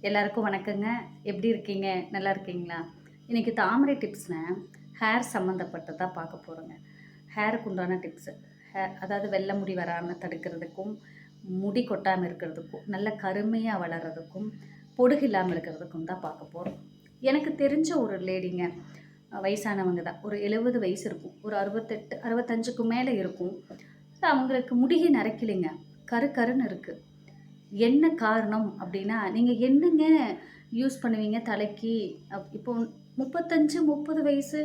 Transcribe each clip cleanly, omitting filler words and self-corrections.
எல்லாருக்கும் வணக்கங்க. எப்படி இருக்கீங்க? நல்லா இருக்கீங்களா? இன்னைக்கு தாமரை டிப்ஸ்ல ஹேர் சம்மந்தப்பட்டதா பார்க்க போறோங்க. ஹேருக்கு உண்டான டிப்ஸு. அதாவது வெள்ளை முடி வராம தடுக்கிறதுக்கும், முடி கொட்டாம இருக்கிறதுக்கும், நல்ல கருமையா வளர்றதுக்கும், பொடுகு இல்லாம இருக்கிறதுக்கும் தான் பார்க்க போறோம். எனக்கு தெரிஞ்ச ஒரு லேடிங்க. வயசானவங்க தான். ஒரு 70 வயசு இருக்கும். ஒரு 68, 65க்கு மேல இருக்கும். அவங்களுக்கு முடியே நரைக்கலைங்க. கரு கருன்னு இருக்கு. என்ன காரணம் அப்படின்னா, நீங்க என்னங்க யூஸ் பண்ணுவீங்க தலைக்கு? இப்போ 35, 30 வயசு,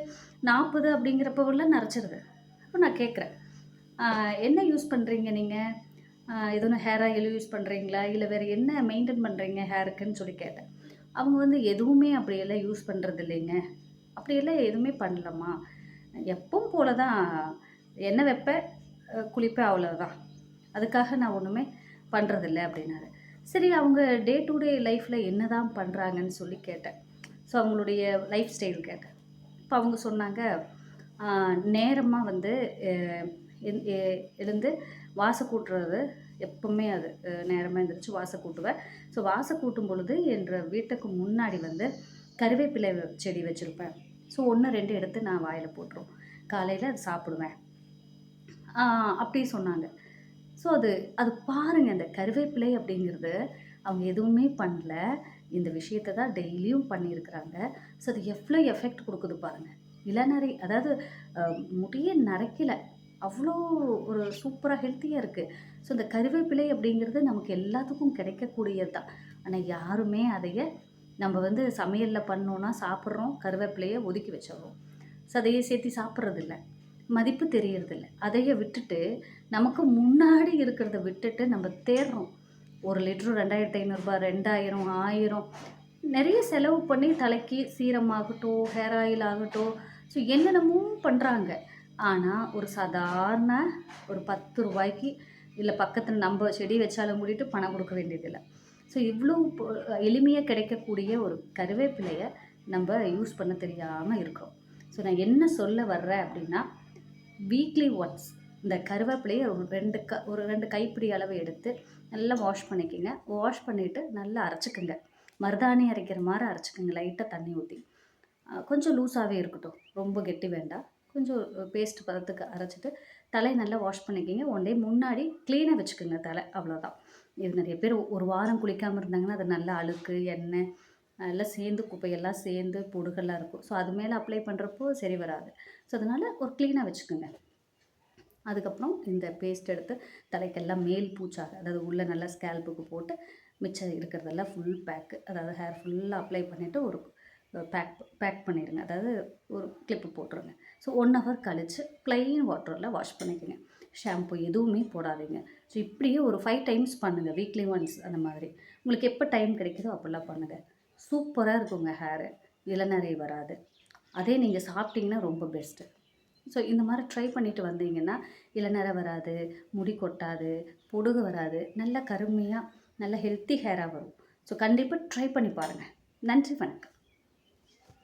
40 அப்படிங்கிறப்பவெல்லாம் நரைச்சிருது. அப்போ நான் கேட்குறேன், என்ன யூஸ் பண்ணுறீங்க நீங்க? எதுவும் ஹேர் ஆயில் யூஸ் பண்ணுறீங்களா? இல்ல வேற என்ன மெயின்டெயின் பண்ணுறீங்க ஹேருக்குன்னு சொல்லி கேட்டேன். அவங்க வந்து எதுவுமே அப்படியெல்லாம் யூஸ் பண்ணுறது இல்லைங்க. அப்படியெல்லாம் எதுவுமே பண்ணலம்மா. எப்பவும் போல தான் எண்ணெய் வைப்பேன், குளிப்பேன் அவ்வளோதான். அதுக்காக நான் ஒண்ணுமே பண்றதில்ல அப்படின்னாரு. சரி அவங்க டே டு டே லைஃப்ல என்னதான் பண்றாங்கன்னு சொல்லி கேட்டேன். ஸோ அவங்களுடைய லைஃப் ஸ்டைல் கேட்டேன். அப்ப அவங்க சொன்னாங்க, "ஆ நேரமா வந்து அ எந் எ எழுந்து வாச கூட்டுறது எப்பவுமே அது நேரமா எந்திரிச்சு வாச கூட்டுவேன். ஸோ வாச கூட்டும் பொழுது என்ற வீட்டுக்கு முன்னாடி வந்து கருவேப்பிலை செடி வச்சிருப்பேன். ஸோ 1, 2 எடுத்து நான் வாயில போட்டுருவேன். காலையில அது சாப்பிடுவேன்." ஆ அப்படி சொன்னாங்க. ஸோ அது அது பாருங்க அந்த கருவேப்பிலை அப்படிங்கிறது அவங்க எதுவுமே பண்ணல. இந்த விஷயத்த தான் டெய்லியும் பண்ணியிருக்கிறாங்க. ஸோ அது எவ்வளோ எஃபெக்ட் குடுக்குது பாருங்க. இளநரை அதாவது அ முடியே நரைக்கல. அவ்வளோ ஒரு சூப்பரா ஹெல்த்தியா இருக்கு. ஸோ இந்த கருவேப்பிலை அப்படிங்கிறது நமக்கு எல்லாத்துக்கும் கிடைக்கக்கூடியது தான். ஆனா யாருமே அதைய நம்ம வந்து சமையல்ல பண்ணோம்னா சாப்பிடுறோம். கருவேப்பிலைய ஒதுக்கி வச்சுர்றோம். ஸோ அதையே சேர்த்து சாப்பிடுறதில்ல. மதிப்பு தெரியறதில்ல. அதைய விட்டுட்டு, நமக்கு முன்னாடி இருக்கிறத விட்டுட்டு நம்ம தேடுறோம். 1 லிட்டர் ரூ. 2500 2000 1000 நெறைய செலவு பண்ணி தலைக்கு சீரம் ஆகட்டும், ஹேர் ஆயில் ஆகட்டும், ஸோ என்னென்னமோ பண்றாங்க. ஆனா, ஒரு சாதாரண ஒரு ரூ. 10க்கு இல்ல பக்கத்துல நம்ப செடி வச்சாலும் கூட்டிட்டு பணம் குடுக்க வேண்டியதில்ல. ஸோ இவ்ளோ எளிமையா கிடைக்கக்கூடிய ஒரு கருவேப்பிலைய நம்ப யூஸ் பண்ண தெரியாம இருக்கிறோம். ஸோ நான் என்ன சொல்ல வர்றேன் அப்டின்னா, வீக்லி ஒன்ஸ் இந்த கருவேப்பிலைய ஒரு 2 கைப்பிடி அளவு எடுத்து நல்லா வாஷ் பண்ணிக்கங்க. வாஷ் பண்ணிட்டு நல்லா அரைச்சுக்கங்க. மருதாணி அரைக்கிற மாரி அரைச்சுக்கங்க. லைட்டா தண்ணி ஊத்தி. கொஞ்சம் லூஸாவே இருக்கட்டும். ரொம்ப கெட்டி வேண்டாம். கொஞ்சம் பேஸ்ட் பதத்துக்கு அரைச்சுட்டு, தலைய நல்லா வாஷ் பண்ணிக்கங்க. ஒன் டே முன்னாடி கிளீனா வச்சுக்கங்க தல. அவ்வளோதான். இது நெறைய பேர் 1 வாரம் குளிக்காம இருந்தாங்கன்னா, அது நல்லா அழுக்கு, எண்ணெய் எல்லாம் சேர்ந்து குப்பையெல்லாம் சேர்ந்து பொடுகெல்லாம் இருக்கும். ஸோ அது மேல அப்ளை பண்றப்போ சரி வராது. ஸோ அதனால ஒரு கிளீனா வச்சுக்கங்க. அதுக்கப்புறம் இந்த பேஸ்ட் எடுத்து தலைக்கெல்லாம் மேல் பூச்சாக அதாவது உள்ள நல்லா ஸ்கேல்ப்புக்கு போட்டு மிச்சம் இருக்கிறதெல்லாம் ஃபுல் பேக்கு அதாவது ஹேர் ஃபுல்லாக அப்ளை பண்ணிவிட்டு ஒரு பேக் பேக் பண்ணிடுங்க. அதாவது ஒரு கிளிப்பு போட்டுருங்க. ஸோ 1 ஹவர் கழித்து ப்ளைன் வாட்டரில் வாஷ் பண்ணிக்கோங்க. ஷாம்பு எதுவுமே போடாதீங்க. ஸோ இப்படியே ஒரு 5 டைம்ஸ் பண்ணுங்கள். வீக்லி ஒன்ஸ் அந்த மாதிரி. உங்களுக்கு எப்போ டைம் கிடைக்குதோ அப்படிலாம் பண்ணுங்கள். சூப்பராக இருக்குங்க ஹேரு. இளநரை வராது. அதே நீங்கள் சாப்பிட்டீங்கன்னா ரொம்ப பெஸ்ட்டு. ஸோ இந்த மாதிரி ட்ரை பண்ணிட்டு வந்தீங்கன்னா, இளநரை வராது, முடி கொட்டாது, பொடுகு வராது, நல்ல கருமையா, நல்ல ஹெல்த்தி ஹேரா வரும். ஸோ கண்டிப்பா ட்ரை பண்ணி பாருங்க. நன்றி, வணக்கம்.